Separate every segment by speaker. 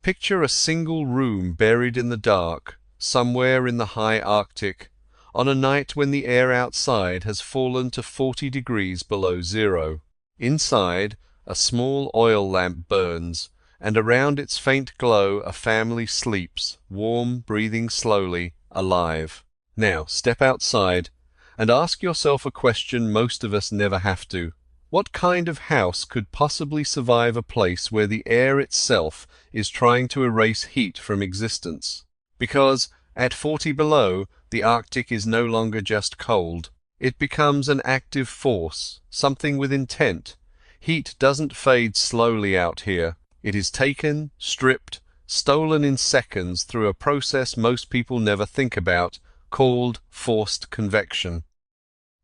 Speaker 1: Picture a single room buried in the dark, somewhere in the high Arctic, on a night when the air outside has fallen to 40 degrees below zero. Inside, a small oil lamp burns, and around its faint glow a family sleeps, warm, breathing slowly, alive. Now, step outside and ask yourself a question most of us never have to. What kind of house could possibly survive a place where the air itself is trying to erase heat from existence? Because at 40 below, the Arctic is no longer just cold. It becomes an active force, something with intent. Heat doesn't fade slowly out here. It is taken, stripped, stolen in seconds through a process most people never think about, called forced convection.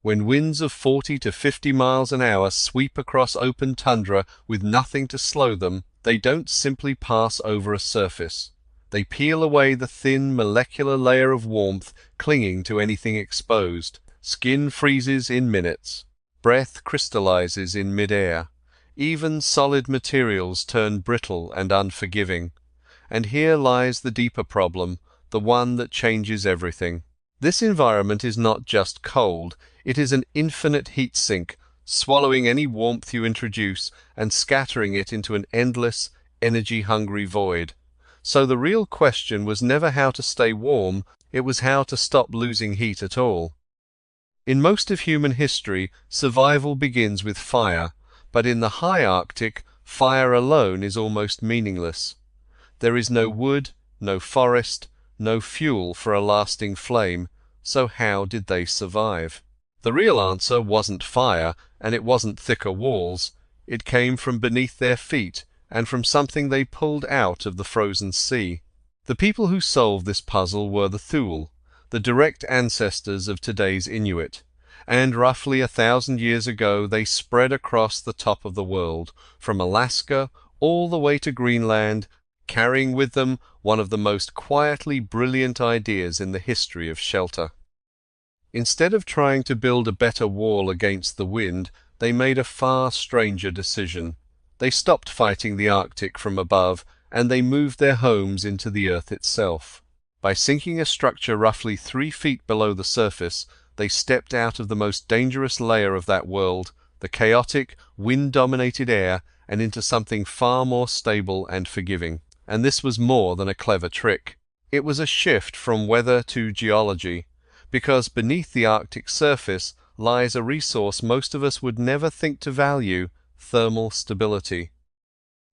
Speaker 1: When winds of 40 to 50 miles an hour sweep across open tundra with nothing to slow them, they don't simply pass over a surface. They peel away the thin molecular layer of warmth clinging to anything exposed. Skin freezes in minutes. Breath crystallizes in mid-air. Even solid materials turn brittle and unforgiving. And here lies the deeper problem, the one that changes everything. This environment is not just cold, it is an infinite heat sink, swallowing any warmth you introduce and scattering it into an endless, energy-hungry void. So the real question was never how to stay warm, it was how to stop losing heat at all. In most of human history, survival begins with fire, but in the high Arctic, fire alone is almost meaningless. There is no wood, no forest, no fuel for a lasting flame, so how did they survive? The real answer wasn't fire, and it wasn't thicker walls. It came from beneath their feet, and from something they pulled out of the frozen sea. The people who solved this puzzle were the Thule, the direct ancestors of today's Inuit, and roughly 1,000 years ago they spread across the top of the world, from Alaska all the way to Greenland, carrying with them one of the most quietly brilliant ideas in the history of shelter. Instead of trying to build a better wall against the wind, they made a far stranger decision. They stopped fighting the Arctic from above, and they moved their homes into the earth itself. By sinking a structure roughly 3 feet below the surface, they stepped out of the most dangerous layer of that world, the chaotic, wind-dominated air, and into something far more stable and forgiving. And this was more than a clever trick. It was a shift from weather to geology, because beneath the Arctic surface lies a resource most of us would never think to value: thermal stability.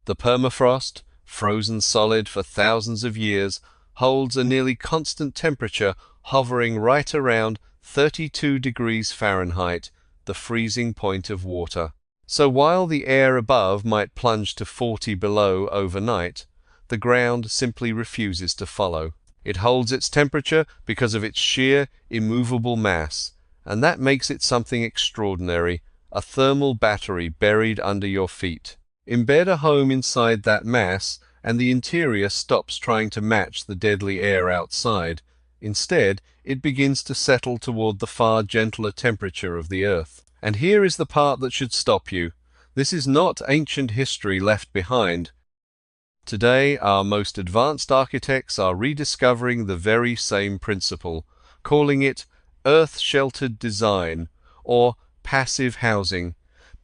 Speaker 1: The permafrost, frozen solid for thousands of years, holds a nearly constant temperature hovering right around 32 degrees Fahrenheit, the freezing point of water. So while the air above might plunge to 40 below overnight, the ground simply refuses to follow. It holds its temperature because of its sheer, immovable mass, and that makes it something extraordinary, a thermal battery buried under your feet. Embed a home inside that mass, and the interior stops trying to match the deadly air outside. Instead, it begins to settle toward the far gentler temperature of the earth. And here is the part that should stop you. This is not ancient history left behind. Today, our most advanced architects are rediscovering the very same principle, calling it earth-sheltered design, or passive housing,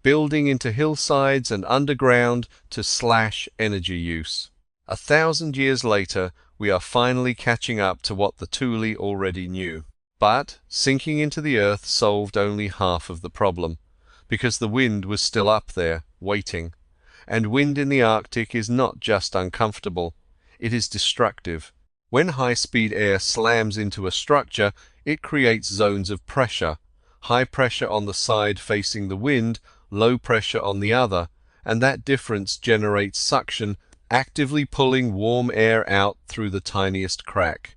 Speaker 1: building into hillsides and underground to slash energy use. 1,000 years later, we are finally catching up to what the Thule already knew. But sinking into the earth solved only half of the problem, because the wind was still up there, waiting. And wind in the Arctic is not just uncomfortable, it is destructive. When high-speed air slams into a structure, it creates zones of pressure, high pressure on the side facing the wind, low pressure on the other, and that difference generates suction, actively pulling warm air out through the tiniest crack.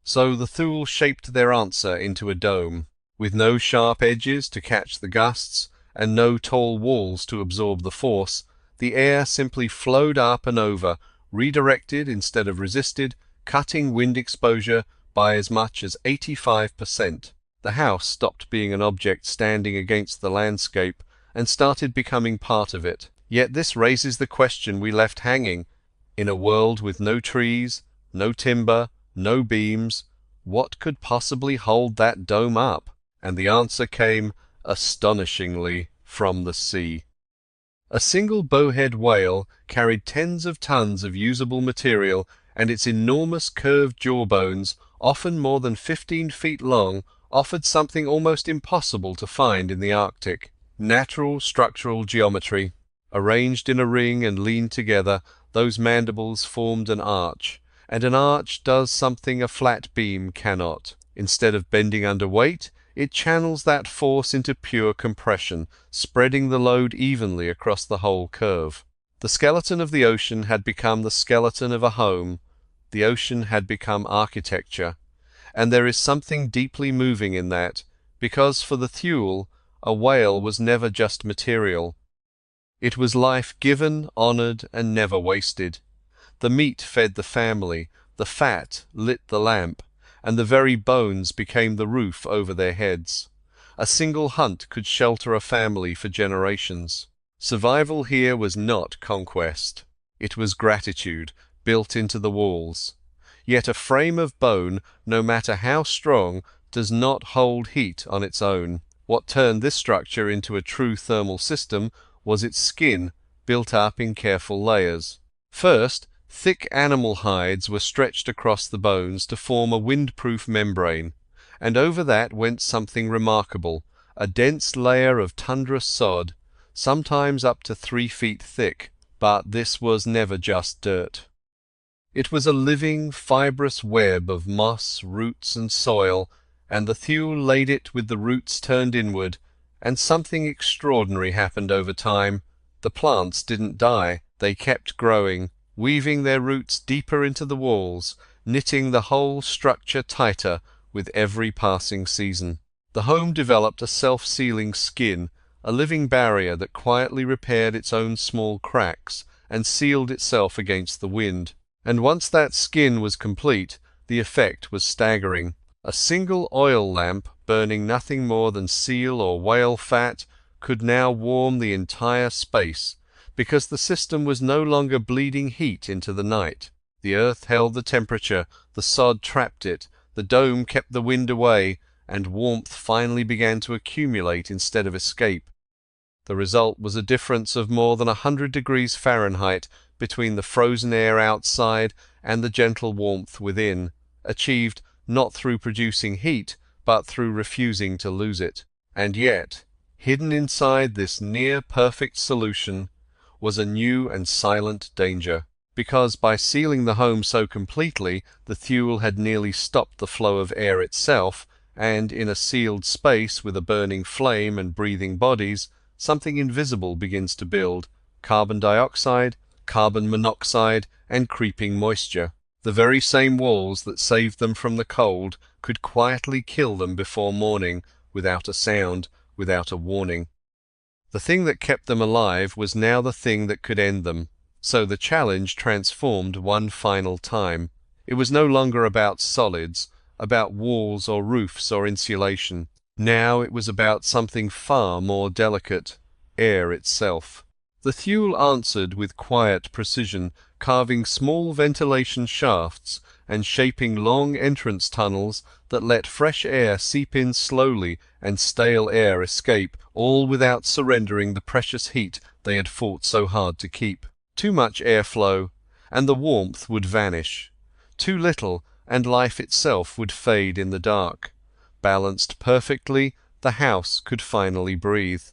Speaker 1: So the Thule shaped their answer into a dome, with no sharp edges to catch the gusts, and no tall walls to absorb the force. The air simply flowed up and over, redirected instead of resisted, cutting wind exposure by as much as 85%. The house stopped being an object standing against the landscape and started becoming part of it. Yet this raises the question we left hanging. In a world with no trees, no timber, no beams, what could possibly hold that dome up? And the answer came, astonishingly, from the sea. A single bowhead whale carried tens of tons of usable material, and its enormous curved jawbones, often more than 15 feet long, offered something almost impossible to find in the Arctic: natural structural geometry. Arranged in a ring and leaned together, those mandibles formed an arch, and an arch does something a flat beam cannot. Instead of bending under weight, it channels that force into pure compression, spreading the load evenly across the whole curve. The skeleton of the ocean had become the skeleton of a home. The ocean had become architecture. And there is something deeply moving in that, because for the Thule, a whale was never just material. It was life given, honoured, and never wasted. The meat fed the family, the fat lit the lamp, and the very bones became the roof over their heads. A single hunt could shelter a family for generations. Survival here was not conquest. It was gratitude, built into the walls. Yet a frame of bone, no matter how strong, does not hold heat on its own. What turned this structure into a true thermal system was its skin, built up in careful layers. First, thick animal hides were stretched across the bones to form a windproof membrane, and over that went something remarkable, a dense layer of tundra sod, sometimes up to 3 feet thick. But this was never just dirt. It was a living, fibrous web of moss, roots, and soil, and the Thule laid it with the roots turned inward, and something extraordinary happened over time. The plants didn't die, they kept growing, weaving their roots deeper into the walls, knitting the whole structure tighter with every passing season. The home developed a self-sealing skin, a living barrier that quietly repaired its own small cracks and sealed itself against the wind. And once that skin was complete, the effect was staggering. A single oil lamp, burning nothing more than seal or whale fat, could now warm the entire space, because the system was no longer bleeding heat into the night. The earth held the temperature, the sod trapped it, the dome kept the wind away, and warmth finally began to accumulate instead of escape. The result was a difference of more than 100 degrees Fahrenheit between the frozen air outside and the gentle warmth within, achieved not through producing heat, but through refusing to lose it. And yet, hidden inside this near-perfect solution was a new and silent danger, because by sealing the home so completely, the Thule had nearly stopped the flow of air itself, and in a sealed space with a burning flame and breathing bodies, something invisible begins to build: carbon dioxide, carbon monoxide, and creeping moisture. The very same walls that saved them from the cold could quietly kill them before morning, without a sound, without a warning. The thing that kept them alive was now the thing that could end them. So the challenge transformed one final time. It was no longer about solids, about walls or roofs or insulation. Now it was about something far more delicate: air itself. The Thule answered with quiet precision, carving small ventilation shafts and shaping long entrance tunnels that let fresh air seep in slowly and stale air escape, all without surrendering the precious heat they had fought so hard to keep. Too much airflow, and the warmth would vanish. Too little, and life itself would fade in the dark. Balanced perfectly, the house could finally breathe.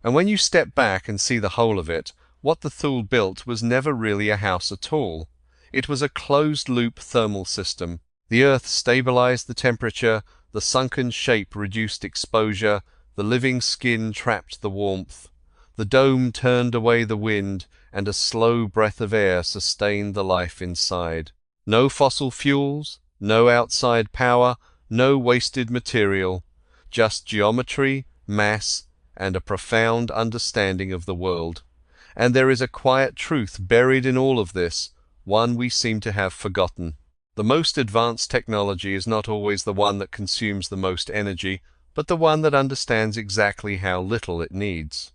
Speaker 1: And when you step back and see the whole of it, what the Thule built was never really a house at all. It was a closed-loop thermal system. The earth stabilized the temperature, the sunken shape reduced exposure, the living skin trapped the warmth. The dome turned away the wind, and a slow breath of air sustained the life inside. No fossil fuels, no outside power, no wasted material, just geometry, mass, and a profound understanding of the world. And there is a quiet truth buried in all of this, one we seem to have forgotten. The most advanced technology is not always the one that consumes the most energy, but the one that understands exactly how little it needs.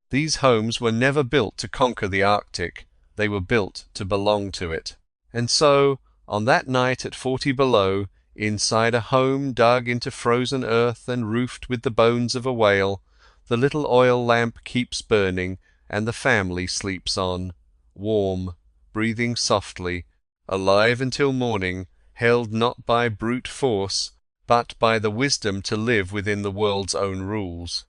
Speaker 1: These homes were never built to conquer the Arctic. They were built to belong to it. And so, on that night at 40 below, inside a home dug into frozen earth and roofed with the bones of a whale, the little oil lamp keeps burning, and the family sleeps on, warm, breathing softly, alive until morning, held not by brute force, but by the wisdom to live within the world's own rules.